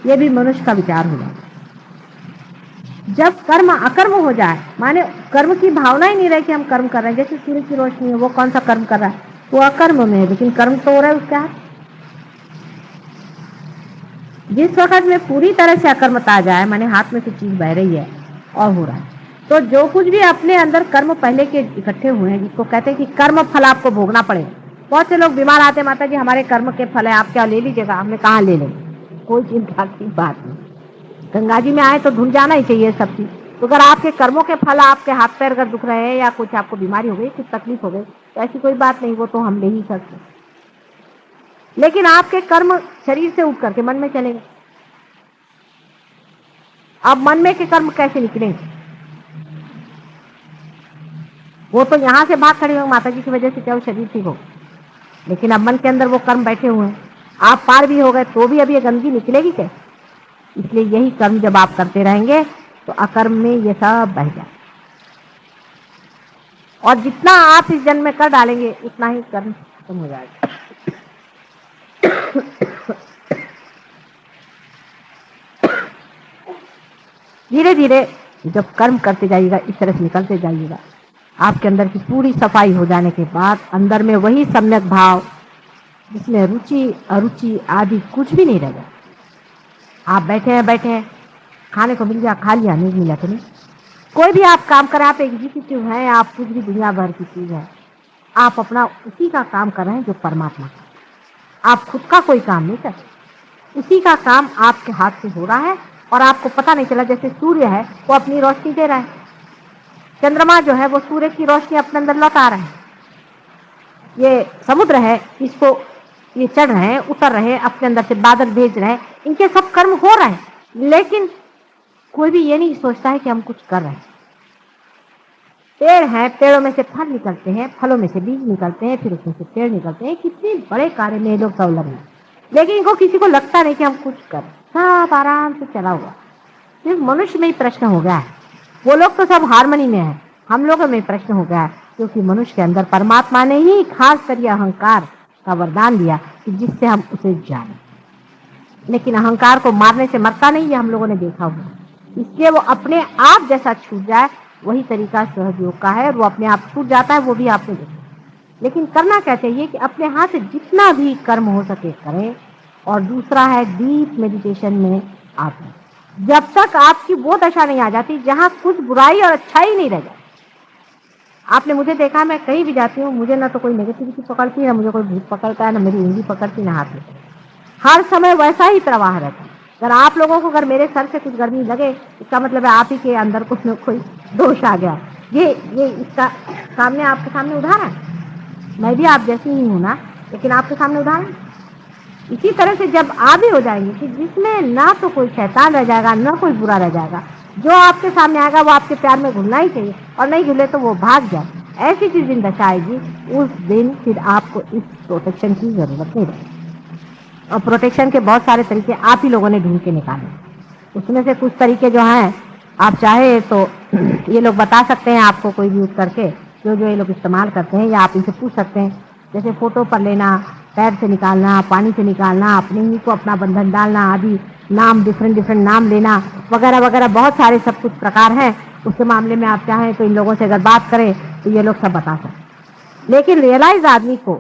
ये भी मनुष्य का विचार हो जाए। जब कर्म अकर्म हो जाए, माने कर्म की भावना ही नहीं रहे कि हम कर्म कर रहे हैं, जैसे सूर्य की रोशनी है, वो कौन सा कर्म कर रहा है, वो अकर्म में है, लेकिन कर्म तो हो रहा है उसका। जिस वक्त में पूरी तरह से अकर्मता आ जाए, माने हाथ में से चीज बह रही है और हो रहा है, तो जो कुछ भी अपने अंदर कर्म पहले के इकट्ठे हुए हैं, जिसको कहते हैं कि कर्म फल आपको भोगना पड़ेगा। बहुत से लोग बीमार आते, माता जी हमारे कर्म के फल है, आप क्या ले लीजिएगा, हमने कहाँ ले लेंगे, कोई चिंता की बात नहीं। गंगा जी में आए तो धुल जाना ही चाहिए सब चीज। तो अगर आपके कर्मों के फल, आपके हाथ पैर अगर दुख रहे हैं या कुछ आपको बीमारी हो गई, कुछ तकलीफ हो गई, तो ऐसी कोई बात नहीं, वो तो हम ले ही सकते। लेकिन आपके कर्म शरीर से उठ करके मन में चलेंगे। अब मन में के कर्म कैसे निकलेंगे? वो तो यहाँ से भाग खड़े होंगे माता जी की वजह से, चाहे शरीर ठीक हो, लेकिन अब मन के अंदर वो कर्म बैठे हुए हैं। आप पार भी हो गए तो भी अब ये गंदगी निकलेगी कैसे? इसलिए यही कर्म जब आप करते रहेंगे तो अकर्म में ये सब बह जाए, और जितना आप इस जन्म में कर डालेंगे उतना ही कर्म खत्म हो जाएगा। धीरे धीरे जब कर्म करते जाइएगा, इस तरह से निकलते जाइएगा, आपके अंदर की पूरी सफाई हो जाने के बाद अंदर में वही सम्यक भाव, जिसमें रुचि अरुचि आदि कुछ भी नहीं रह गया। आप बैठे हैं, खाने को मिल गया खा लिया, नहीं मिला तो नहीं। कोई भी आप काम करें, आप एग्जीक्यूटिव हैं, आप कुछ भी दुनिया भर की चीज है, आप अपना उसी का काम कर रहे हैं जो परमात्मा का। आप खुद का कोई काम नहीं कर रहे, उसी का काम आपके हाथ से हो रहा है और आपको पता नहीं चला। जैसे सूर्य है वो अपनी रोशनी दे रहा है, चंद्रमा जो है वो सूर्य की रोशनी अपने अंदर लौटा रहा है, ये समुद्र है इसको ये चढ़ रहे हैं, उतर रहे हैं, अपने अंदर से बादल भेज रहे हैं, इनके सब कर्म हो रहे हैं, लेकिन कोई भी ये नहीं सोचता है कि हम कुछ कर रहे हैं। पेड़ हैं, पेड़ों में से फल निकलते हैं, फलों में से बीज निकलते हैं, फिर उसमें से पेड़ निकलते हैं, कितने बड़े कार्य में ये लोग संलग्न हैं, लेकिन इनको किसी को लगता नहीं कि हम कुछ कर, सब आराम से चला हुआ। सिर्फ मनुष्य में ही प्रश्न हो गया है, वो लोग तो सब हारमोनी में है, हम लोगों में प्रश्न हो गया है, क्योंकि मनुष्य के अंदर परमात्मा ने ही खास कर अहंकार का वरदान दिया कि जिससे हम उसे जाने। लेकिन अहंकार को मारने से मरता नहीं, ये हम लोगों ने देखा हुआ, इसलिए वो अपने आप जैसा छूट जाए वही तरीका सहयोग का है, वो अपने आप छूट जाता है, वो भी आपने देखा। लेकिन करना क्या चाहिए कि अपने हाथ से जितना भी कर्म हो सके करें, और दूसरा है डीप मेडिटेशन में आप, जब तक आपकी वो दशा नहीं आ जाती जहां कुछ बुराई और अच्छाई नहीं रह जाती। आपने मुझे देखा, मैं कहीं भी जाती हूँ, मुझे ना तो कोई नेगेटिविटी पकड़ती है, ना मुझे कोई भूत पकड़ता है, ना मेरी उंगली पकड़ती, ना हाथ में, हर समय वैसा ही प्रवाह रहता है। अगर आप लोगों को अगर मेरे सर से कुछ गर्मी लगे, इसका मतलब है आप ही के अंदर कुछ न कोई दोष आ गया। ये इसका सामने आपके सामने उदाहरण है, मैं भी आप जैसी ही हूँ ना, लेकिन आपके सामने उदाहरण। इसी तरह से जब आप भी हो जाएंगे कि जिसमें ना तो कोई शैतान रह जाएगा, ना कोई बुरा रह जाएगा, जो आपके सामने आएगा वो आपके प्यार में घुलना ही चाहिए, और नहीं घुले तो वो भाग जाए, ऐसी जिस दिन दशा आएगी उस दिन फिर आपको इस प्रोटेक्शन की जरूरत नहीं रहेगी। और प्रोटेक्शन के बहुत सारे तरीके आप ही लोगों ने ढूंढ के निकाले, उसमें से कुछ तरीके जो हैं आप चाहे तो ये लोग बता सकते हैं आपको, कोई भी यूज करके जो जो ये लोग इस्तेमाल करते हैं, या आप इनसे पूछ सकते हैं। जैसे फोटो पर लेना, पैर से निकालना, पानी से निकालना, अपने ही को अपना बंधन डालना आदि, नाम डिफरेंट नाम लेना वगैरह वगैरह, बहुत सारे सब कुछ प्रकार हैं। उसके मामले में आप चाहें तो इन लोगों से अगर बात करें तो ये लोग सब बता सकते। लेकिन रियलाइज आदमी को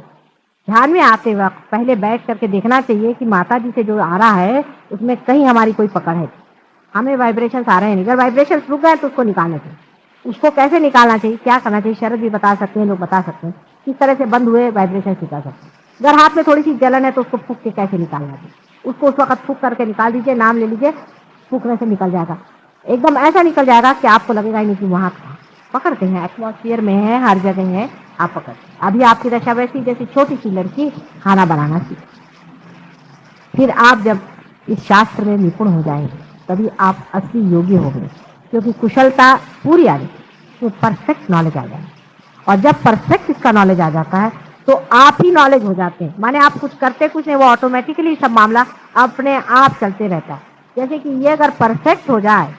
ध्यान में आते वक्त पहले बैठ करके देखना चाहिए कि माता जी से जो आ रहा है उसमें कहीं हमारी कोई पकड़ है, हमें वाइब्रेशंस आ रहे हैं। अगर वाइब्रेशंस रुक गए तो उसको निकालना चाहिए। उसको कैसे निकालना चाहिए, क्या करना चाहिए, शरद भी बता सकते हैं, लोग बता सकते हैं किस तरह से बंद हुए वाइब्रेशन निकाल सकते हैं। अगर हाथ में थोड़ी सी जलन है तो उसको फूक के कैसे निकालना चाहिए, उसको उस वक्त फूक करके निकाल दीजिए, नाम ले लीजिए, फूकने से निकल जाएगा, एकदम ऐसा निकल जाएगा कि आपको लगेगा ही नहीं कि वहां पकड़ते हैं, एटमॉस्फेयर में है, हर जगह है, आप पकड़। अभी आपकी दशा वैसी जैसी छोटी सी लड़की खाना बनाना सीखे, फिर आप जब इस शास्त्र में निपुण हो जाएंगे तभी आप असली योगी हो गए, क्योंकि कुशलता पूरी आ जाएगी, तो परफेक्ट नॉलेज आ जाएगा। और जब परफेक्ट इसका नॉलेज आ जाता है तो आप ही नॉलेज हो जाते हैं, माने आप कुछ करते कुछ नहीं, वो ऑटोमेटिकली सब मामला अपने आप चलते रहता है। जैसे कि ये अगर परफेक्ट हो जाए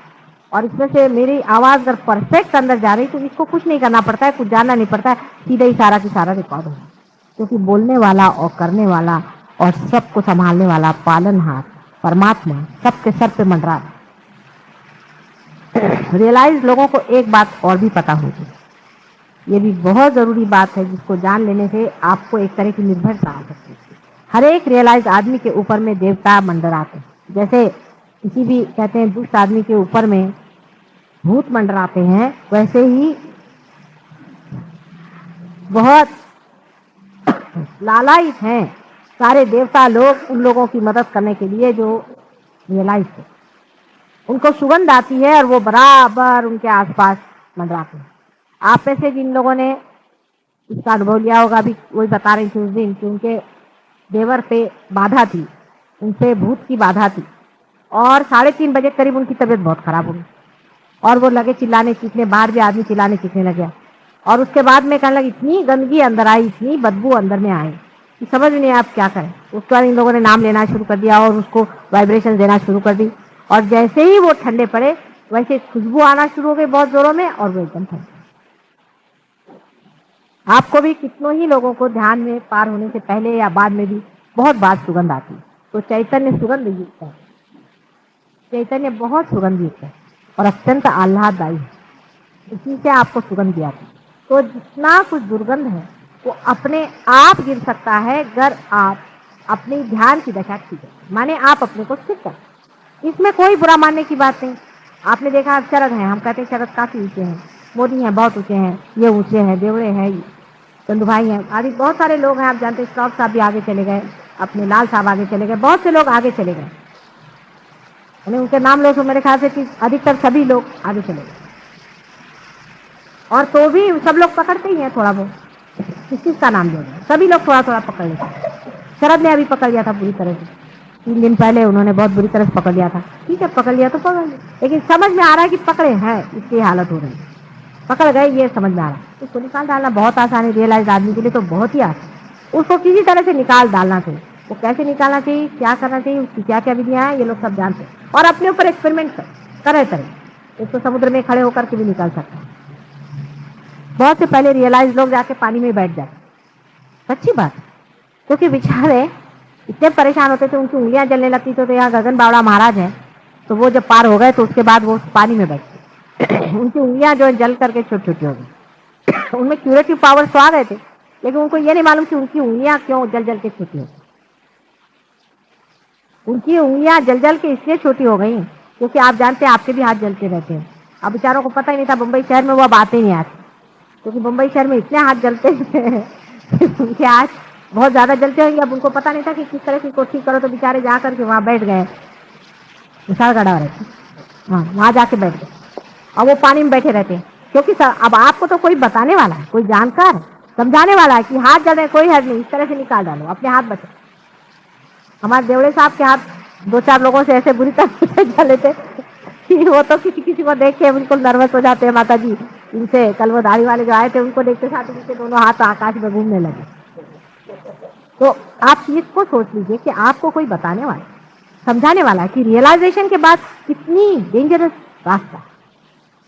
और इसमें से मेरी आवाज अगर परफेक्ट अंदर जा रही तो इसको कुछ नहीं करना पड़ता है, कुछ जानना नहीं पड़ता है, सीधा ही सारा की सारा रिकॉर्ड होगा। क्योंकि बोलने वाला और करने वाला और सबको संभालने वाला पालनहार परमात्मा सबके सर पे मंडरा। रियलाइज लोगों को एक बात और भी पता होगी, ये भी बहुत जरूरी बात है जिसको जान लेने से आपको एक तरह की निर्भरता आ सकती है। हर एक रियलाइज आदमी के ऊपर में देवता मंडराते हैं। जैसे किसी भी कहते हैं दुष्ट आदमी के ऊपर में भूत मंडराते हैं, वैसे ही बहुत लालायित हैं सारे देवता लोग उन लोगों की मदद करने के लिए जो रियलाइज है। उनको सुगंध आती है और वो बराबर उनके आसपास मंडराते हैं। आप में से जिन लोगों ने इसका अनुभव लिया होगा, अभी वही बता रही थी उस दिन कि उनके देवर पे बाधा थी, उनपे भूत की बाधा थी और 3:30 बजे करीब उनकी तबीयत बहुत खराब हो गई और वो लगे चिल्लाने चीखने, बाहर भी आदमी चिल्लाने चीखने लगे और उसके बाद में कहने लगे इतनी गंदगी अंदर आई, इतनी बदबू अंदर में आई कि समझ नहीं आप क्या करें। उसके बाद इन लोगों ने नाम लेना शुरू कर दिया और उसको वाइब्रेशन देना शुरू कर दी और जैसे ही वो ठंडे पड़े वैसे खुशबू आना शुरू हो गई बहुत जोरों में और वो एकदम ठंडे। आपको भी कितनों ही लोगों को ध्यान में पार होने से पहले या बाद में भी बहुत बार सुगंध आती है। तो चैतन्य सुगंध युक्त है, चैतन्य बहुत सुगंध युक्त है और अत्यंत आह्लाददायी है, इसी से आपको सुगंध दिया था। तो जितना कुछ दुर्गंध है वो अपने आप गिर सकता है अगर आप अपनी ध्यान की दशा ठीक है, माने आप अपने को स्थिर कर। इसमें कोई बुरा मानने की बात नहीं। आपने देखा शरद है, हम कहते हैं शरद काफी ऊंचे हैं, मोदी हैं बहुत ऊंचे हैं, ये ऊंचे हैं, देवड़े हैं, चंदू भाई हैं, आदि बहुत सारे लोग हैं। आप जानते हैं श्रॉफ साहब भी आगे चले गए, अपने लाल साहब आगे चले गए, बहुत से लोग आगे चले गए। उनके नाम लो तो मेरे ख्याल से कि अधिकतर सभी लोग आगे चले गए और तो भी सब लोग पकड़ते ही हैं थोड़ा बहुत, किस चीज का नाम लेंगे, सभी लोग थोड़ा थोड़ा पकड़ लेते हैं। शरद ने अभी पकड़ लिया था पूरी तरह से, 3 दिन पहले उन्होंने बहुत बुरी तरह से पकड़ लिया था। ठीक है पकड़ लिया तो पकड़ लिया, लेकिन समझ में आ रहा है कि पकड़े हैं इसकी हालत हो रही है, पकड़ गए ये समझ में आ रहा है। उसको निकाल डालना बहुत आसान है, रियलाइज आदमी के लिए तो बहुत ही आसान। उसको किसी तरह से निकाल डालना चाहिए। वो कैसे निकालना चाहिए, क्या करना चाहिए, उसकी क्या क्या विधियां हैं, ये लोग सब जानते हैं और अपने ऊपर एक्सपेरिमेंट करे करें। इसको समुद्र में खड़े होकर के भी निकाल सकते हैं। बहुत से पहले रियलाइज लोग जाके पानी में बैठ जाते, सच्ची बात, क्योंकि बेचारे इतने परेशान होते थे, उनकी उंगलियां जलने लगती थी। तो यहाँ गगन बावड़ा महाराज है, तो वो जब पार हो गए तो उसके बाद वो पानी में बैठते उनकी उंगलियां जो जल करके छोटी छोटी हो गई उनमें क्यूरेटिव पावर तो आ गए थे, लेकिन उनको ये नहीं मालूम कि उनकी उंगलियां क्यों जल जल के छोटी हो गई। उनकी उंगलियां जल जल के इसलिए छोटी हो गई क्योंकि आप जानते हैं आपके भी हाथ जलते रहते हैं। अब बेचारों को पता ही नहीं था, बम्बई शहर में वो अब आते नहीं आते, क्योंकि मुंबई शहर में इतने हाथ जलते हैं उनके हाथ बहुत ज्यादा जलते होंगे। अब उनको पता नहीं था कि किस तरह की कोशिश करो, तो बेचारे जा करके वहां बैठ गए, विशाल गढ़ा रहते, हाँ वहां जाके बैठ गए और वो पानी में बैठे रहते हैं। क्योंकि अब आपको तो कोई बताने वाला है, कोई जानकार समझाने वाला है कि हाथ जल रहे, कोई हर्ज नहीं, इस तरह से निकाल डालो, अपने हाथ बचे। हमारे देवड़े साहब के हाथ 2-4 लोगों से ऐसे बुरी तरह से जले थे कि वो तो किसी किसी को देख के बिल्कुल नर्वस हो जाते हैं। माता जी इनसे कल वो दाढ़ी वाले जो आए थे उनको देखते साथ उनके दोनों हाथ आकाश में घूमने लगे। तो आप चीज को सोच लीजिए कि आपको कोई बताने वाला, समझाने वाला है कि रियलाइजेशन के बाद कितनी डेंजरस रास्ता,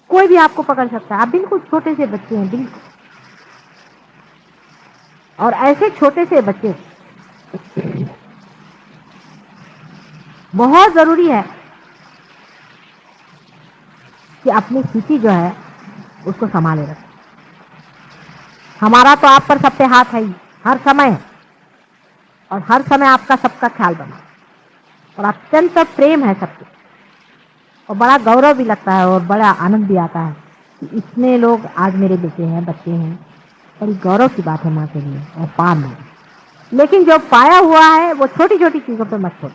कोई भी आपको पकड़ सकता है। आप बिल्कुल छोटे से बच्चे हैं बिल्कुल, और ऐसे छोटे से बच्चे बहुत जरूरी है कि अपनी स्थिति जो है उसको संभाले रखें। हमारा तो आप पर सब पे हाथ है ही हर समय, और हर समय आपका सबका ख्याल बना और अत्यंत प्रेम है सबके, और बड़ा गौरव भी लगता है और बड़ा आनंद भी आता है कि इतने लोग आज मेरे बेटे हैं, बच्चे हैं। बड़ी गौरव की बात है माँ के लिए और पा में। लेकिन जो पाया हुआ है वो छोटी छोटी चीजों पे मत छोड़ो।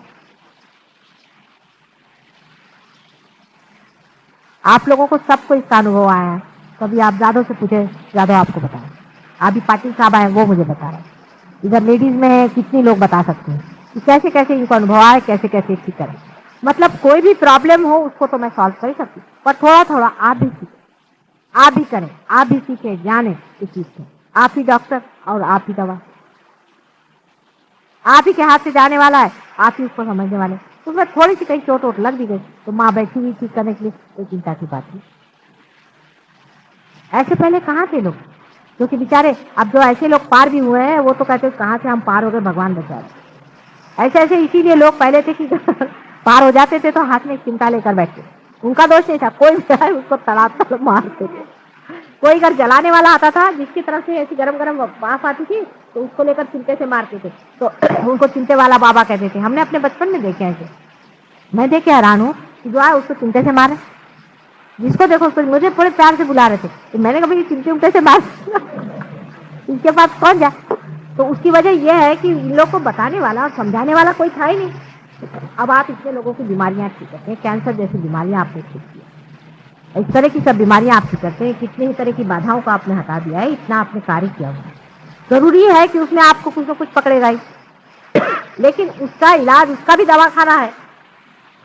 आप लोगों को सबको इसका अनुभव आया है, कभी आप जादव से पूछे, जादव आपको बताए, अभी पाटिल साहब आए वो मुझे बता रहे, इधर लेडीज में है, कितनी लोग बता सकते हैं कि कैसे कैसे इनको अनुभव आए, कैसे कैसे ठीक करें। मतलब कोई भी प्रॉब्लम हो उसको तो मैं सॉल्व कर ही सकती हूँ, पर थोड़ा थोड़ा आप भी सीखें, आप भी करें, आप भी सीखे जाने इस चीज से। आप ही डॉक्टर और आप ही दवा, आप ही के हाथ से जाने वाला है, आप ही उसको समझने वाले। उसमें थोड़ी सी कहीं चोट वोट लग भी गई तो माँ बैठी हुई ठीक करने के लिए, कोई चिंता की बात नहीं। ऐसे पहले कहाँ थे लोग, क्योंकि बेचारे अब जो ऐसे लोग पार भी हुए हैं वो तो कहते हैं कहाँ से हम पार हो गए, भगवान बचाए। ऐसे ऐसे इसीलिए लोग पहले थे कि पार हो जाते थे तो हाथ में चिमटा लेकर बैठते, उनका दोष नहीं था, कोई भी आए उसको तड़ाक मारते थे। कोई अगर जलाने वाला आता था जिसकी तरफ से ऐसी गरम गरम वाफ आती थी तो उसको लेकर चिमटे से मारते थे, तो उनको चिमटे वाला बाबा कहते थे। हमने अपने बचपन में देखे ऐसे, मैं देख के हैरान हूँ कि जो है उसको चिमटे से मारे, जिसको देखो उसको, मुझे पूरे प्यार से बुला रहे थे, तो मैंने कभी चिमटे उमटे से मार इसके पास कौन जाए। तो उसकी वजह यह है कि इन लोग को बताने वाला और समझाने वाला कोई था ही नहीं। अब आप इतने लोगों की बीमारियां ठीक करते हैं, कैंसर जैसी बीमारियां आपने ठीक की, इस तरह की सब बीमारियां आप ठीक करते हैं, कितने ही तरह की बाधाओं को आपने हटा दिया है, इतना आपने कार्य किया हुआ है। जरूरी है कि उसमें आपको कुछ न कुछ पकड़ेगा ही, लेकिन उसका इलाज, उसका भी दवा खाना है,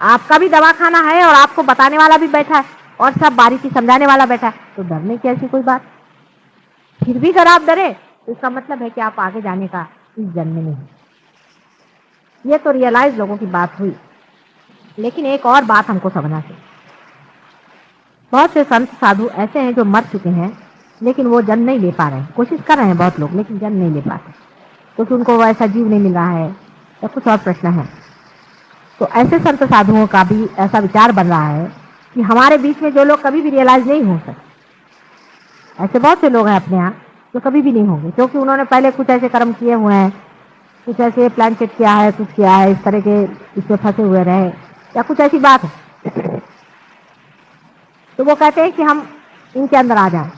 आपका भी दवा खाना है, और आपको बताने वाला भी बैठा है और सब बारीकी समझाने वाला बैठा है, तो डरने की ऐसी कोई बात। फिर भी अगर आप डरे तो इसका मतलब है कि आप आगे जाने का इस जन्म में नहीं। ये तो रियलाइज लोगों की बात हुई, लेकिन एक और बात हमको समझना चाहिए। बहुत से संत साधु ऐसे हैं जो मर चुके हैं लेकिन वो जन्म नहीं ले पा रहे हैं, कोशिश कर रहे हैं बहुत लोग लेकिन जन्म नहीं ले पाते, क्योंकि उनको वैसा जीव नहीं मिल रहा है या कुछ और प्रश्न है। तो ऐसे संत साधुओं का भी ऐसा विचार बन रहा है कि हमारे बीच में जो लोग कभी भी रियलाइज नहीं हो सकते, ऐसे बहुत से लोग हैं अपने यहाँ जो कभी भी नहीं होंगे, क्योंकि उन्होंने पहले कुछ ऐसे कर्म किए हुए हैं, कुछ ऐसे प्लान चेक किया है, कुछ किया है, इस तरह के इसमें फंसे हुए रहे या कुछ ऐसी बात है, तो वो कहते हैं कि हम इनके अंदर आ जाएं।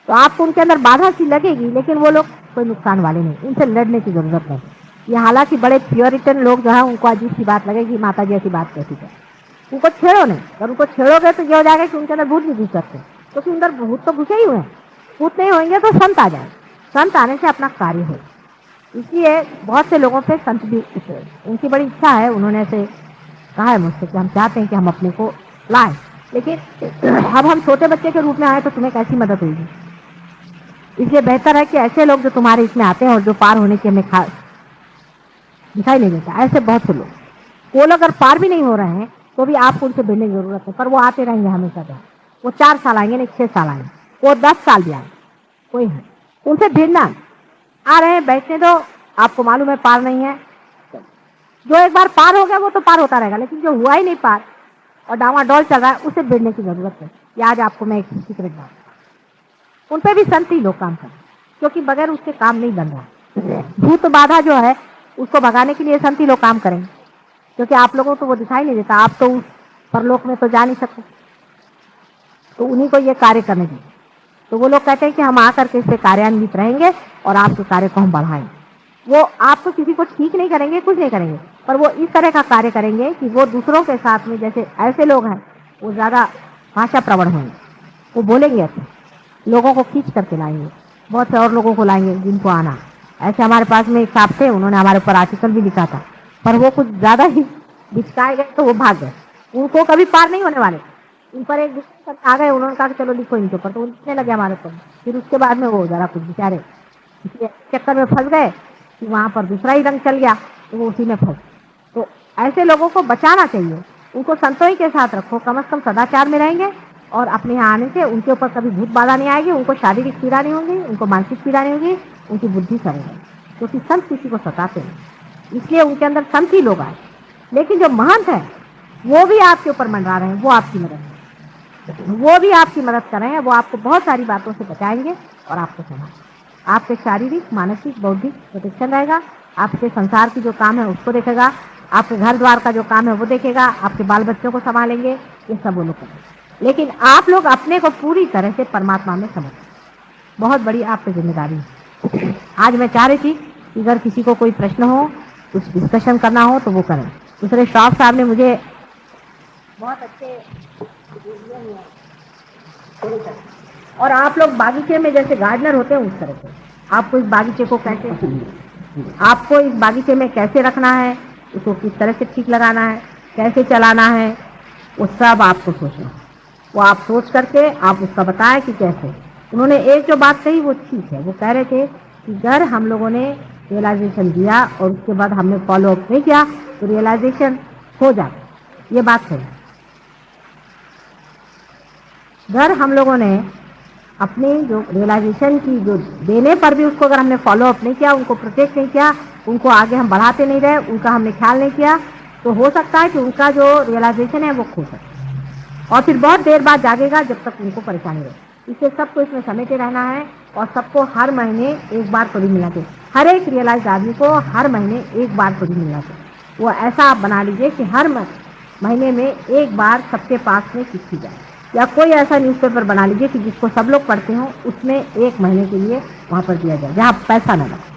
तो आपको उनके अंदर बाधा सी लगेगी, लेकिन वो लोग कोई नुकसान वाले नहीं, इनसे लड़ने की जरूरत नहीं। ये हालांकि बड़े प्योरिटन लोग जो है उनको अजीब सी बात लगेगी, माता जी ऐसी बात कहती है, उनको छेड़ो नहीं, और उनको छेड़ोगे तो ये हो जाएगा कि उनके अंदर भूत नहीं घुस सकते, क्योंकि अंदर भूत तो घुसे ही हुए हैं, भूत नहीं होंगे तो संत आ जाए, संत आने से अपना कार्य हो। इसलिए बहुत से लोगों पे संत भी, उनकी बड़ी इच्छा है, उन्होंने ऐसे कहा है मुझसे कि हम चाहते हैं कि हम अपने को लाएं, लेकिन अब हम छोटे बच्चे के रूप में आए तो तुम्हें कैसी मदद होगी। इसलिए बेहतर है कि ऐसे लोग जो तुम्हारे इसमें आते हैं और जो पार होने की हमें दिखाई नहीं देता, ऐसे बहुत से लोग, वो लोग अगर पार भी नहीं हो रहे हैं तो भी आपको उनसे भिड़ने की जरूरत है, पर वो आते रहेंगे हमेशा तक। वो 4 साल आएंगे नहीं 6 साल आएंगे, वो 10 साल भी आए, कोई है उनसे भिड़ना। आ रहे हैं बैठने दो, आपको मालूम है पार नहीं है, जो एक बार पार हो गया वो तो पार होता रहेगा, लेकिन जो हुआ ही नहीं पार और डावाडोल चल रहा है उसे भिड़ने की जरूरत है। ये आज आपको मैं एक सीक्रेट बात, उन पे भी संत ही लोग काम करें, क्योंकि बगैर उसके काम नहीं बन रहा। भूत बाधा जो है उसको भगाने के लिए संत ही लोग काम करेंगे, क्योंकि आप लोगों को तो वो दिखाई नहीं देता, आप तो उस परलोक में तो जा नहीं सकते, तो उन्हीं को ये कार्य करने दीजिए। तो वो लोग कहते हैं कि हम आकर के इससे कार्यान्वित रहेंगे और आपके कार्य को हम बढ़ाएंगे। वो आपको किसी को ठीक नहीं करेंगे, कुछ नहीं करेंगे, पर वो इस तरह का कार्य करेंगे कि वो दूसरों के साथ में, जैसे ऐसे लोग हैं वो ज्यादा भाषा प्रवण होंगे, वो बोलेंगे अच्छे, लोगों को खींच करके लाएंगे, बहुत से और लोगों को लाएंगे जिनको आना। ऐसे हमारे पास में एक साहब थे, उन्होंने हमारे ऊपर आर्टिकल भी लिखा था, पर वो कुछ ज्यादा ही बिचकाए गए तो वो भाग गए, उनको कभी पार नहीं होने वाले। उन पर एक दूसरे आ गए, उन्होंने कहा कि चलो लिखो इनके ऊपर, तो वो लिखने लगे हमारे ऊपर। फिर उसके बाद में वो जरा कुछ बेचारे इसलिए चक्कर में फंस गए कि वहां पर दूसरा ही रंग चल गया, तो वो उसी में फंस। तो ऐसे लोगों को बचाना चाहिए, उनको संतों ही के साथ रखो, कम से कम सदाचार में रहेंगे और अपने यहाँ आने से उनके ऊपर कभी भूत बाधा नहीं आएगी, उनको शारीरिक पीड़ा नहीं होगी, उनको मानसिक पीड़ा नहीं होगी, उनकी बुद्धि सरेगी, क्योंकि संत किसी को सताते हैं, इसलिए उनके अंदर संत ही लोग आए। लेकिन जो महंत है वो भी आपके ऊपर मंडरा रहे हैं, वो आपकी मदद, वो भी आपकी मदद कर रहे हैं, वो आपको बहुत सारी बातों से बचाएंगे और आपको संभालेंगे। आपके शारीरिक, मानसिक, बौद्धिक प्रोटेक्शन रहेगा, आपके संसार की जो काम है उसको देखेगा, आपके घर द्वार का जो काम है वो देखेगा, आपके बाल बच्चों को संभालेंगे, ये सब वो लोग करेंगे। लेकिन आप लोग अपने को पूरी तरह से परमात्मा में समझ, बहुत बड़ी आप पे जिम्मेदारी है। आज मैं चाह रही थी कि अगर किसी को कोई प्रश्न हो, कुछ डिस्कशन करना हो तो वो करें। दूसरे श्राफ साहब ने मुझे बहुत अच्छे, और आप लोग बागीचे में जैसे गार्डनर होते हैं उस तरह से आपको इस बागीचे को कैसे, आपको इस बागीचे में कैसे रखना है, उसको किस तरह से ठीक लगाना है, कैसे चलाना है, वो सब आपको सोचना। वो आप सोच करके आप उसका बताएं कि कैसे। उन्होंने एक जो बात कही वो ठीक है, वो कह रहे थे कि अगर हम लोगों ने रियलाइजेशन दिया और उसके बाद हमने फॉलो अप नहीं किया तो रियलाइजेशन हो जाए, ये बात है। अगर हम लोगों ने अपनी जो रियलाइजेशन की जो देने पर भी उसको अगर हमने फॉलो अप नहीं किया, उनको प्रोटेक्ट नहीं किया, उनको आगे हम बढ़ाते नहीं रहे, उनका हमने ख्याल नहीं किया, तो हो सकता है कि उनका जो रियलाइजेशन है वो खो सके और फिर बहुत देर बाद जागेगा जब तक उनको परेशानी रहे। इससे सबको इसमें समेटे रहना है और सबको हर महीने एक बार तो भी मिलना चाहिए। हर एक रियलाइज आदमी को हर महीने एक बार तो भी मिलना चाहिए। वो ऐसा आप बना लीजिए कि हर महीने में एक बार सबके पास में चिट्ठी जाए, या कोई ऐसा न्यूज़पेपर बना लीजिए कि जिसको सब लोग पढ़ते हों, उसमें एक महीने के लिए वहाँ पर दिया जाए, जहाँ पैसा न लगे।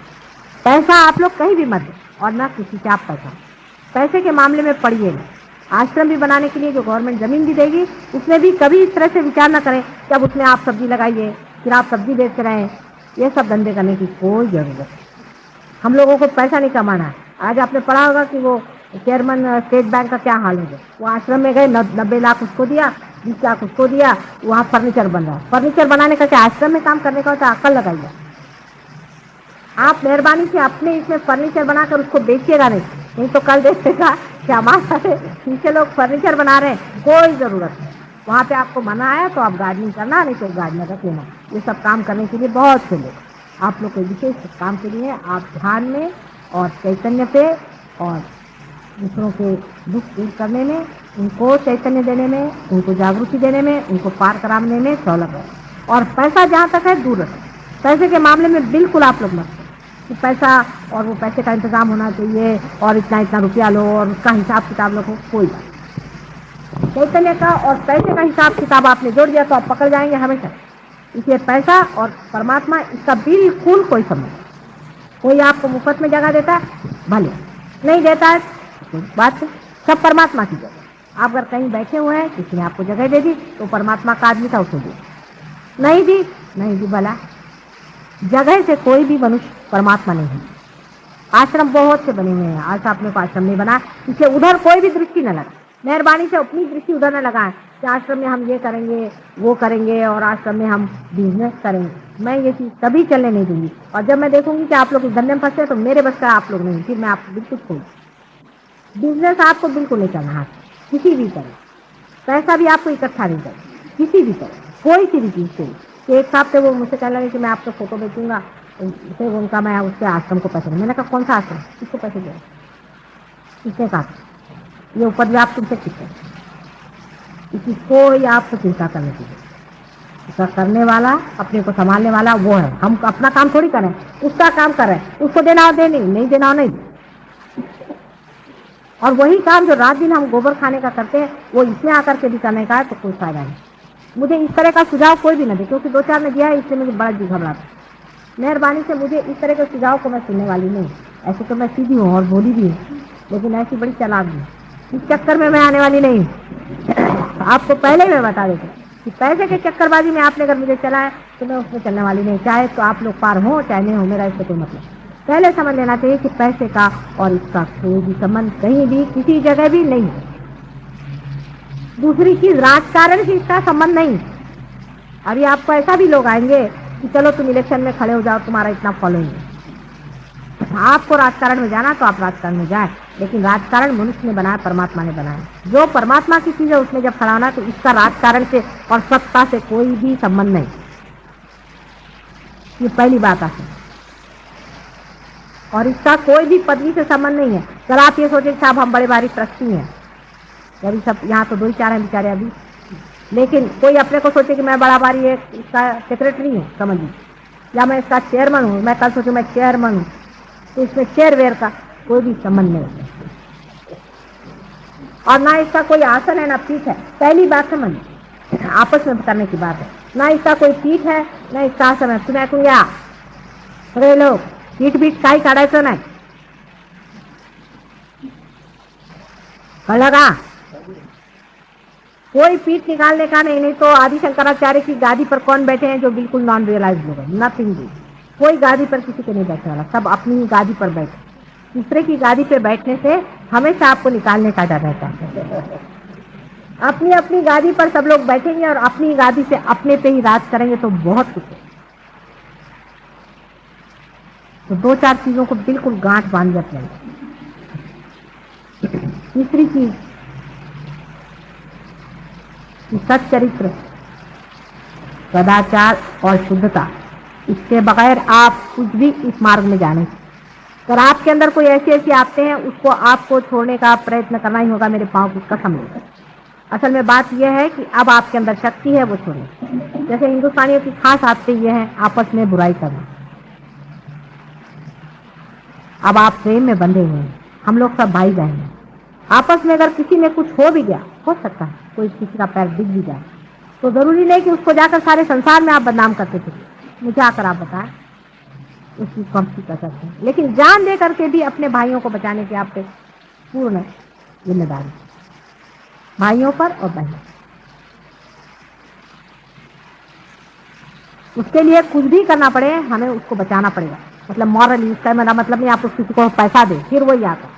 पैसा आप लोग कहीं भी मत दें और ना किसी से आप पैसे के मामले में पड़िए नहीं। आश्रम भी बनाने के लिए जो गवर्नमेंट जमीन भी देगी, उसमें भी कभी इस तरह से विचार ना करें कि अब उसमें आप सब्जी लगाइए, फिर आप सब्जी बेच रहे हैं। ये सब धंधे करने की कोई जरूरत नहीं। हम लोगों को पैसा नहीं कमाना है। आज आपने पढ़ा होगा कि वो चेयरमैन स्टेट बैंक का क्या हाल हो गया। वो आश्रम में गए, 90 लाख उसको दिया, 20 लाख उसको दिया, वहाँ फर्नीचर बन रहा है। फर्नीचर बनाने का क्या आश्रम में काम करने का होता है? अक्ल लगाइए। आप मेहरबानी से अपने इसमें फर्नीचर बनाकर उसको बेचिएगा नहीं तो कल देखिएगा कि हमारे पीछे लोग फर्नीचर बना रहे हैं। कोई जरूरत नहीं। वहाँ पे आपको मना आया तो आप गार्डनिंग करना, नहीं तो गार्डनर रख लेना। ये सब काम करने के लिए बहुत से लोग आप लोग को विशेष काम के लिए आप ध्यान में और चैतन्य पे और दूसरों के दुख दूर करने में, उनको चैतन्य देने में, उनको जागृति देने में, उनको पार कराने में सौलभ है। और पैसा जहाँ तक है दूर रखें। पैसे के मामले में बिल्कुल आप लोग मत कि पैसा और वो पैसे का इंतजाम होना चाहिए और इतना इतना रुपया लो और उसका हिसाब किताब लो, कोई बात। चैतन्य का और पैसे का हिसाब किताब आपने जोड़ दिया तो आप पकड़ जाएंगे हमेशा। इसलिए पैसा और परमात्मा, इसका बिल्कुल कोई संबंध। कोई आपको मुफ्त में जगह देता है, भले नहीं देता है तो बात है, सब परमात्मा की जगह। आप अगर कहीं बैठे हुए हैं, किसी ने आपको जगह दे दी तो परमात्मा का आदमी था, उसको दी। नहीं दी, नहीं दी, भला जगह से कोई भी मनुष्य परमात्मा नहीं है। आश्रम बहुत से बने हुए हैं, आज आपने को आश्रम नहीं बना, इसलिए उधर कोई भी दृष्टि न लगा। मेहरबानी से अपनी दृष्टि उधर न लगाएं कि आश्रम में हम ये करेंगे वो करेंगे और आश्रम में हम बिजनेस करेंगे। मैं ये चीज़ कभी चलने नहीं दूंगी। और जब मैं देखूंगी कि आप लोग इस धंधे में फंसे तो मेरे बस का आप लोग नहीं, फिर मैं आपको बिल्कुल छोड़। बिजनेस आपको बिल्कुल नहीं करना हाथ, किसी भी तरह। पैसा भी आपको इकट्ठा नहीं करना किसी भी तरह, कोई सी भी चीज़ से। एक साहब थे, वो मुझसे कहने लगे कि मैं आपको फोटो बेचूंगा, फिर उनका मैं उसके आश्रम को पैसे दूँ। मैंने कहा कौन सा आश्रम, किसको पैसे दे? किसने कहा ये उपद्व्याप तुमसे किसने? इसकी कोई आपको चिंता करने की जरूरत। उसका करने वाला, अपने को संभालने वाला वो है। हम अपना काम थोड़ी करें, उसका काम कर रहे हैं। उसको देना हो दे, नहीं देना हो नहीं। और वही काम जो रात दिन हम गोबर खाने का करते हैं, वो इसमें आकर के भी करने का है तो कोई फायदा नहीं। मुझे इस तरह का सुझाव कोई भी न दे, क्योंकि 2-4 ने दिया है, इसलिए मुझे बड़ा जी घबराता। मेहरबानी से मुझे इस तरह के सुझाव को मैं सुनने वाली नहीं। ऐसे तो मैं सीधी हूँ और बोली भी हूँ, लेकिन ऐसी बड़ी चालाक भी। इस चक्कर में मैं आने वाली नहीं। आपको पहले ही मैं बता देती कि पैसे के चक्करबाजी में आपने अगर मुझे चला है तो मैं उसमें चलने वाली नहीं। चाहे तो आप लोग पार हो चाहे नहीं हो, मेरा इससे कोई मतलब। पहले समझ लेना चाहिए कि पैसे का और इसका कोई भी संबंध कहीं भी किसी जगह भी नहीं है। दूसरी चीज, राजकारण से इसका संबंध नहीं। अभी आपको ऐसा भी लोग आएंगे कि चलो तुम इलेक्शन में खड़े हो जाओ, तुम्हारा इतना फॉलोइंग है। आपको राजकारण में जाना तो आप राजकारण में जाए, लेकिन राजकारण मनुष्य ने बनाया, परमात्मा ने बनाया। जो परमात्मा की चीज है उसमें जब खड़ा होना तो इसका राजकारण से और सत्ता से कोई भी संबंध नहीं। ये पहली बात है। और इसका कोई भी पदवी से संबंध नहीं है। चल आप ये सोचे साहब हम बड़े भारी ट्रस्टी हैं, अभी सब यहाँ तो 2-4 हैं बेचारे अभी, लेकिन कोई अपने को सोचे कि मैं बड़ा भारी एक इसका सेक्रेटरी हूँ समझ लीजिए, या मैं इसका चेयरमैन हूँ, मैं कल सोचूं मैं चेयरमैन हूँ, तो इसमें चेयर वेयर का कोई भी संबंध नहीं है। और ना इसका कोई आसन है ना पीठ है। पहली बात समझ, आपस में करने की बात है। ना इसका कोई पीठ है ना इसका आसन है। तुम्हें कहूँगा अरे लोग पीठ बीठ काही काढायचं नाही, लगा कोई पीठ निकालने का नहीं। नहीं तो आदि शंकराचार्य की गादी पर कौन बैठे हैं जो बिल्कुल नॉन रियलाइज लोग हैं? नथिंग। कोई गादी पर किसी के नहीं बैठने वाला, सब अपनी गादी पर बैठे। दूसरे की गादी पर बैठने से हमेशा आपको निकालने का डर रहता है। अपनी अपनी गादी पर सब लोग बैठेंगे और अपनी गादी से अपने पे ही राज करेंगे तो बहुत कुछ है। तो 2-4 चीजों को बिल्कुल गांठ बांध जाते हैं। तीसरी चीज, सच्चरित्र, सदाचार और शुद्धता, इसके बगैर आप कुछ भी इस मार्ग में जाने। अगर आपके अंदर कोई ऐसी ऐसी आते हैं, उसको आपको छोड़ने का प्रयत्न करना ही होगा, मेरे पाँव की कसम लेकर। असल में बात यह है कि अब आपके अंदर शक्ति है, वो छोड़े। जैसे हिंदुस्तानियों की खास आदतें ये हैं, आपस में बुराई करना। अब आप प्रेम में बंधे हुए हैं, हम लोग सब भाई बहन हैं। आपस में अगर किसी में कुछ हो भी गया, हो सकता है कोई किसी का पैर दिख भी जाए, तो जरूरी नहीं कि उसको जाकर सारे संसार में आप बदनाम करते थे। मुझे आकर आप बताएं, उस चीज को हम ठीक कर सकते हैं। लेकिन जान दे करके भी अपने भाइयों को बचाने की आप पे पूर्ण जिम्मेदारी, भाइयों पर और बहनों। उसके लिए कुछ भी करना पड़े, हमें उसको बचाना पड़ेगा। मतलब मॉरली, इसका मेरा मतलब नहीं आप उस किसी को पैसा दे फिर वही आता।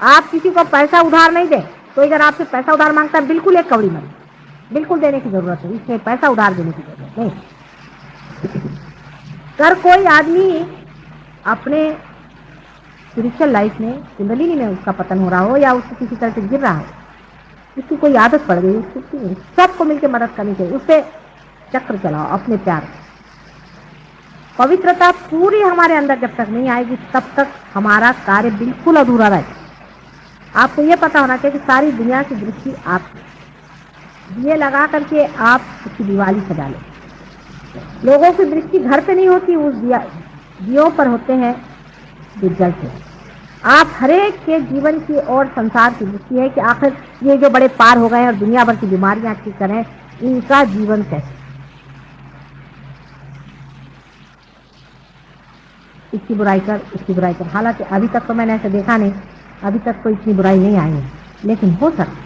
आप किसी को पैसा उधार नहीं दे, तो अगर आपसे पैसा उधार मांगता है, बिल्कुल एक कौड़ी मत, बिल्कुल देने की जरूरत है, इसमें पैसा उधार देने की जरूरत नहीं। अगर कोई आदमी अपने स्पिरिचुअल लाइफ में, कुंडलिनी में उसका पतन हो रहा हो, या उसको किसी तरह से गिर रहा हो, उसकी कोई आदत पड़ गई, उसको सबको मिलकर मदद करनी चाहिए, उससे चक्र चलाओ अपने प्यार। पवित्रता पूरी हमारे अंदर जब तक नहीं आएगी, तब तक हमारा कार्य बिल्कुल अधूरा रहेगा। आपको यह पता होना चाहिए कि सारी दुनिया की दृष्टि आप दिए लगा करके आप उसकी दिवाली सजा लें। लोगों की दृष्टि घर पे नहीं होती, उस दियों पर होते हैं जो जलते हैं। आप हरेक के जीवन की और संसार की दृष्टि है कि आखिर ये जो बड़े पार हो गए हैं और दुनिया भर की बीमारियां ठीक करें, इनका जीवन कैसे, इसकी बुराई कर, इसकी बुराई कर। हालांकि अभी तक तो मैंने ऐसे देखा नहीं, अभी तक तो इतनी बुराई नहीं आई है, लेकिन हो सकता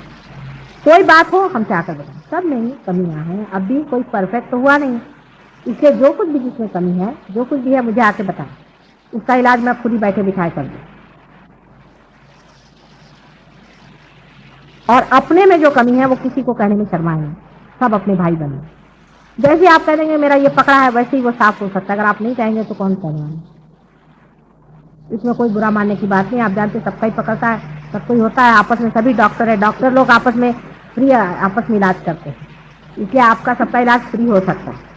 कोई बात हो हमसे आकर बताएं। सब में ही कमियां हैं, अब भी कोई परफेक्ट तो हुआ नहीं, इसलिए जो कुछ भी जिसमें कमी है, जो कुछ भी है, मुझे आके बताएं, उसका इलाज मैं खुद ही बैठे बिठाए कर दूं। और अपने में जो कमी है वो किसी को कहने में शर्माएंगे, सब अपने भाई बने। जैसे आप कह देंगे मेरा ये पकड़ा है, वैसे ही वो साफ हो सकता है। अगर आप नहीं कहेंगे तो कौन कहने वाला। इसमें कोई बुरा मानने की बात नहीं, आप जानते सबका ही पकड़ता है, सब कोई होता है, आपस में सभी डॉक्टर है, डॉक्टर लोग आपस में फ्री आपस में इलाज करते हैं, इसलिए आपका सबका इलाज फ्री हो सकता है।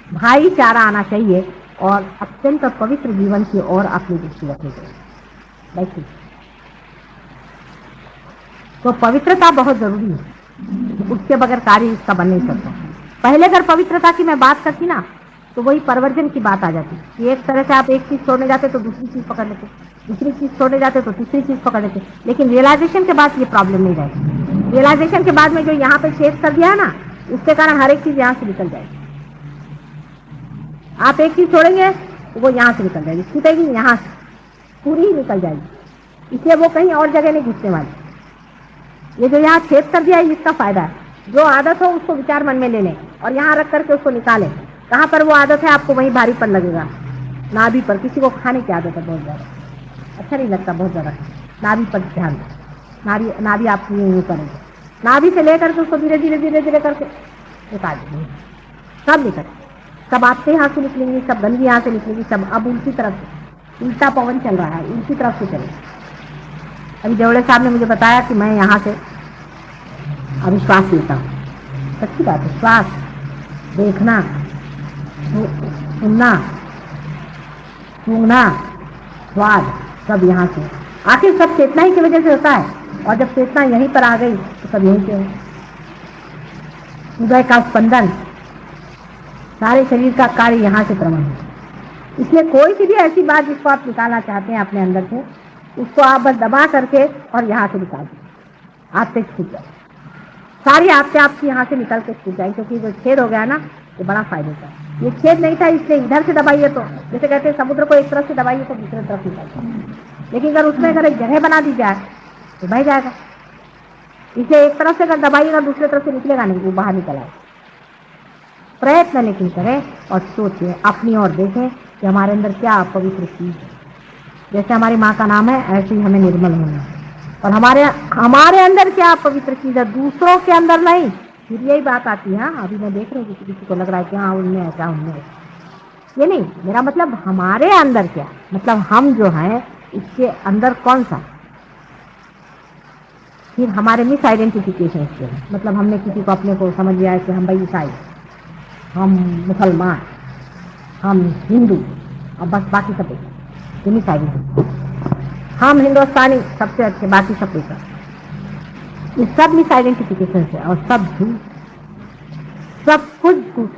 भाईचारा आना चाहिए और अत्यंत पवित्र जीवन की ओर अपनी दृष्टि रखनी चाहिए। तो पवित्रता बहुत जरूरी है, उसके बगैर कार्य इसका बन नहीं सकता। पहले अगर पवित्रता की मैं बात करती ना, तो वही परवर्जन की बात आ जाती कि एक तरह से आप एक चीज छोड़ने जाते तो दूसरी चीज पकड़ लेते, दूसरी चीज छोड़ने जाते तो तीसरी चीज पकड़ लेते। लेकिन रियलाइजेशन के बाद ये प्रॉब्लम नहीं रहेगी। रियलाइजेशन के बाद में जो यहाँ पे छेद कर दिया है ना, उसके कारण हर एक चीज यहाँ से निकल जाएगी। आप एक चीज छोड़ेंगे तो वो यहाँ से निकल जाएगी, छूटेगी यहाँ से, पूरी ही निकल जाएगी, इसलिए वो कहीं और जगह नहीं घुसने वाली। ये जो यहाँ छेद कर दिया है, इसका फायदा है। जो आदत हो उसको विचार मन में ले लें और यहाँ रख करके उसको निकालें। कहाँ पर वो आदत है आपको वहीं भारी पर लगेगा, नाभि पर। किसी को खाने की आदत है बहुत ज्यादा, अच्छा नहीं लगता बहुत ज्यादा, नाभि पर ध्यान दें। नाभि आप यूं करेंगे, नाभि से लेकर के उसको धीरे धीरे धीरे धीरे करके निकाल देंगे, सब निकल, सब आपके यहाँ से निकलेंगी, सब गंदगी यहाँ से निकलेगी, सब। अब उल्टी तरफ से, उल्टा पवन चल रहा है, उल्टी तरफ से चले। अभी देवड़े साहब ने मुझे बताया कि मैं यहाँ से अभी श्वास लेता हूँ, सच्ची बात है। श्वास, देखना, सुनना, सूंघना, स्वाद, सब यहाँ से। आखिर सब चेतना ही की वजह से होता है, और जब चेतना यहीं पर आ गई तो सब यहीं से। हृदय का स्पंदन, सारे शरीर का कार्य यहाँ से क्रमण है। इसलिए कोई सी भी ऐसी बात जिसको आप निकालना चाहते हैं अपने अंदर से, उसको आप बस दबा करके और यहाँ से निकाल दीजिए, आपसे छूट जाए। सारी आपसे आपकी यहाँ से निकल के छूट जाए, क्योंकि जो छेद हो गया ना, ये बड़ा फायदे का। ये छेद नहीं था, इसलिए इधर से दबाइए तो, जैसे कहते हैं समुद्र को एक तरफ से दबाइए तो दूसरे तरफ निकलता, लेकिन अगर उसमें अगर एक जगह बना दी जाए तो बह जाएगा। इसे एक तरफ से अगर दबाइएगा दूसरे तरफ से निकलेगा नहीं, वो बाहर निकल आएगा। प्रयत्न लेकिन करें और सोचें, अपनी ओर देखें कि हमारे अंदर क्या पवित्र चीज है। जैसे हमारी माँ का नाम है, ऐसे ही हमें निर्मल होना है। और हमारे अंदर क्या पवित्र चीज है, दूसरों के अंदर नहीं। फिर यही बात आती है। हाँ, अभी मैं देख रही हूँ किसी को लग रहा है कि हाँ उनमें ऐसा, उनमें ऐसा। ये नहीं, मेरा मतलब हमारे अंदर क्या, मतलब हम जो हैं इसके अंदर कौन सा। फिर हमारे मिस आइडेंटिफिकेशन के, मतलब हमने किसी को अपने को समझ लिया है कि हम भाई ईसाई, हम मुसलमान, हम हिंदू, और बस बाकी सब बेकार। ये मिस आइडेंटिफिकेशन। हम हिंदुस्तानी सबसे अच्छे, बाकी सब बेकार। ये सब मिस आइडेंटिफिकेशन है और सब झूठ, सब कुछ झूठ।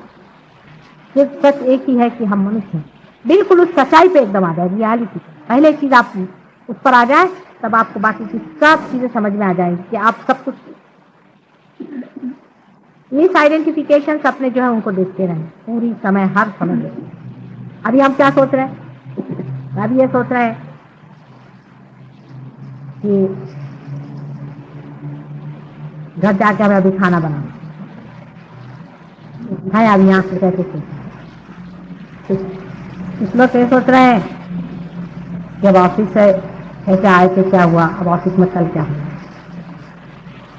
सिर्फ सच एक ही है कि हम मनुष्य हैं। बिल्कुल उस सच्चाई पे एकदम आ जाए, रियलिटी। पहले चीज आप उस पर आ जाए, तब आपको बाकी की सब चीजें समझ में आ जाएंगी कि आप सब कुछ। मिस आइडेंटिफिकेशन अपने जो है उनको देखते रहें पूरी समय, हर समय देखते रहें। अभी हम क्या सोच रहे हैं? अभी ये सोच रहे हैं कि घर जाके हमें अभी खाना बनाना है। अभी यहाँ से कैसे कुछ लोग ये सोच रहे हैं कि अब ऑफिस से ऐसे आए थे, क्या हुआ, अब ऑफिस में कल क्या हुआ।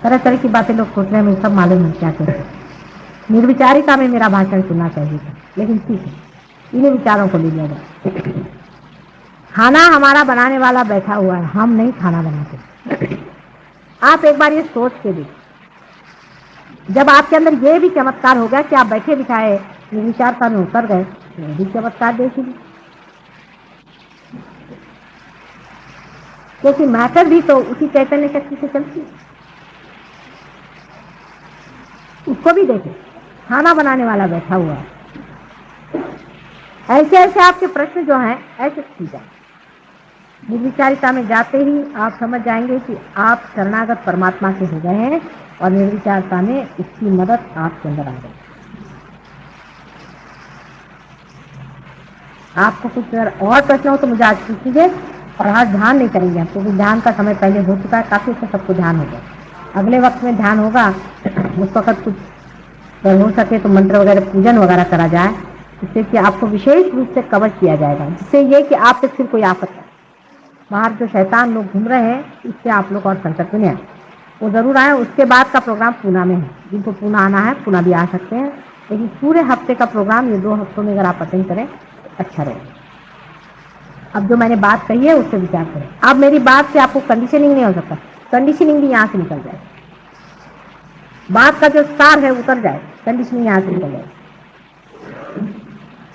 तरह तरह की बातें लोग सोच रहे हैं, मुझे सब मालूम है क्या कहते हैं। निर्विचारिता में मेरा भाषण सुनना चाहिए था, लेकिन ठीक है, इन्हीं विचारों को ले लिया जाए। खाना हमारा बनाने वाला बैठा हुआ है, हम नहीं खाना बनाते। आप एक बार ये सोच के देखिए, जब आपके अंदर ये भी चमत्कार हो गया कि आप बैठे बिठाए निर्विचारता में उतर गए, ये भी चमत्कार देखिए। क्योंकि मैटर भी तो उसी चैतन्य शक्ति से चलती है। उसको भी देखें, खाना बनाने वाला बैठा हुआ है। ऐसे ऐसे आपके प्रश्न जो हैं ऐसे की जाए। निर्विचारिता में जाते ही आप समझ जाएंगे कि आप शरणागत परमात्मा से हो गए हैं और निर्विचारता में उसकी मदद आपके अंदर आ गई। आपको कुछ और प्रश्न हो तो मुझे आज पूछ लीजिए, और आज ध्यान नहीं करेंगे हम, क्योंकि ध्यान का समय पहले हो चुका है, काफी अच्छा सबको ध्यान होगा। अगले वक्त में ध्यान होगा, उस वक्त कुछ अगर हो सके तो मंत्र वगैरह पूजन वगैरह करा जाए, जिससे कि आपको विशेष रूप से कवर किया जाएगा, जिससे ये कि आप पे फिर कोई आफत है। बाहर जो शैतान लोग घूम रहे हैं, इससे आप लोग और संकट में आए, वो जरूर आए। उसके बाद का प्रोग्राम पूना में है, जिनको पूना आना है पूना भी आ सकते हैं, लेकिन पूरे हफ्ते का प्रोग्राम ये 2 हफ्तों में अगर आप अटेंड करें अच्छा रहेगा। अब जो मैंने बात कही है उससे विचार करें। अब मेरी बात से आपको कंडीशनिंग नहीं हो सकता, कंडीशनिंग भी यहाँ से निकल जाए, बात का जो सार है उतर जाए, कंडीशनिंग यहाँ से निकल जाए।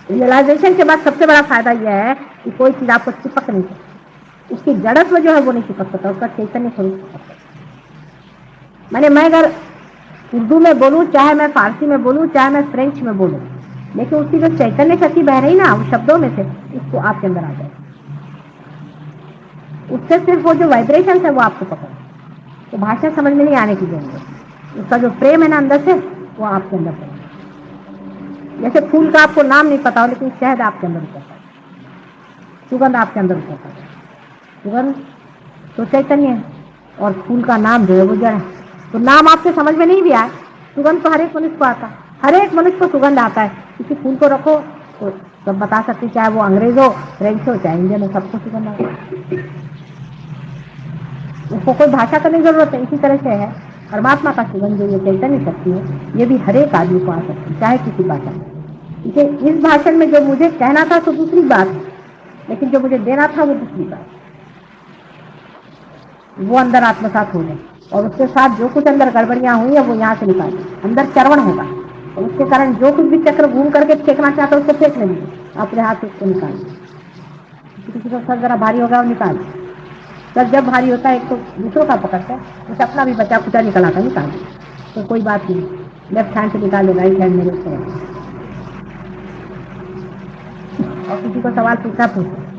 रियलाइजेशन के बाद सबसे बड़ा फायदा यह है कि कोई चीज आपको चिपक नहीं सकती, उसकी जड़त्व जो है वो नहीं चिपक सकता, उसका चैतन्य स्वरूप चिपक सकता। मैं अगर उर्दू में बोलूं, चाहे मैं फारसी में बोलूं, चाहे मैं फ्रेंच में बोलूं, लेकिन उसकी जो चैतन्य शक्ति बह रही ना उस शब्दों में से, उसको आपके अंदर आ जाए। उससे सिर्फ वो जो वाइब्रेशन है वो आपको पकड़, तो भाषा समझ में नहीं आने की जरूरत, उसका जो प्रेम है ना अंदर से वो आपके अंदर पकड़। जैसे फूल का आपको नाम नहीं पता हो, लेकिन शहद आपके अंदर उतरता है, सुगंध आपके अंदर उतरता है। सुगंध तो चैतन्य है और फूल का नाम जो है वो जड़ है। तो नाम आपके समझ में नहीं भी आए, सुगंध तो हर एक मनुष्य को आता है, हर एक मनुष्य को सुगंध आता है। किसी फूल को रखो तो सब बता सकते, चाहे वो अंग्रेज हो, फ्रेंच हो, चाहे इंडियन हो, सबको सुगंध आता है। उसको कोई भाषा करने की जरूरत है। इसी तरह से है परमात्मा का सुगंध जो ये चैतन्य शक्ति है, ये भी हर एक आदमी को आ सकती है, चाहे किसी भाषा में। इस भाषण में जो मुझे कहना था तो दूसरी बात, लेकिन जो मुझे देना था वो दूसरी बात, वो अंदर आत्मसात हो जाए, और उसके साथ जो कुछ अंदर गड़बड़ियां हुई है वो यहाँ से निकाल, अंदर चरवण होगा, और उसके कारण जो कुछ भी चक्र घूम करके फेंकना चाहता है उसको फेंक नहीं, अपने हाथ से उसको निकाल। किसी का सर जरा भारी होगा और निकाल, सर जब भारी होता है एक तो दूसरों का पकड़ता है, उसे अपना भी बचा कुचा निकल आता, निकाल तो कोई बात नहीं, लेफ्ट हैंड से निकाल लो, राइट हैंड मेरे ऊपर। और किसी को सवाल पूछना पूछो।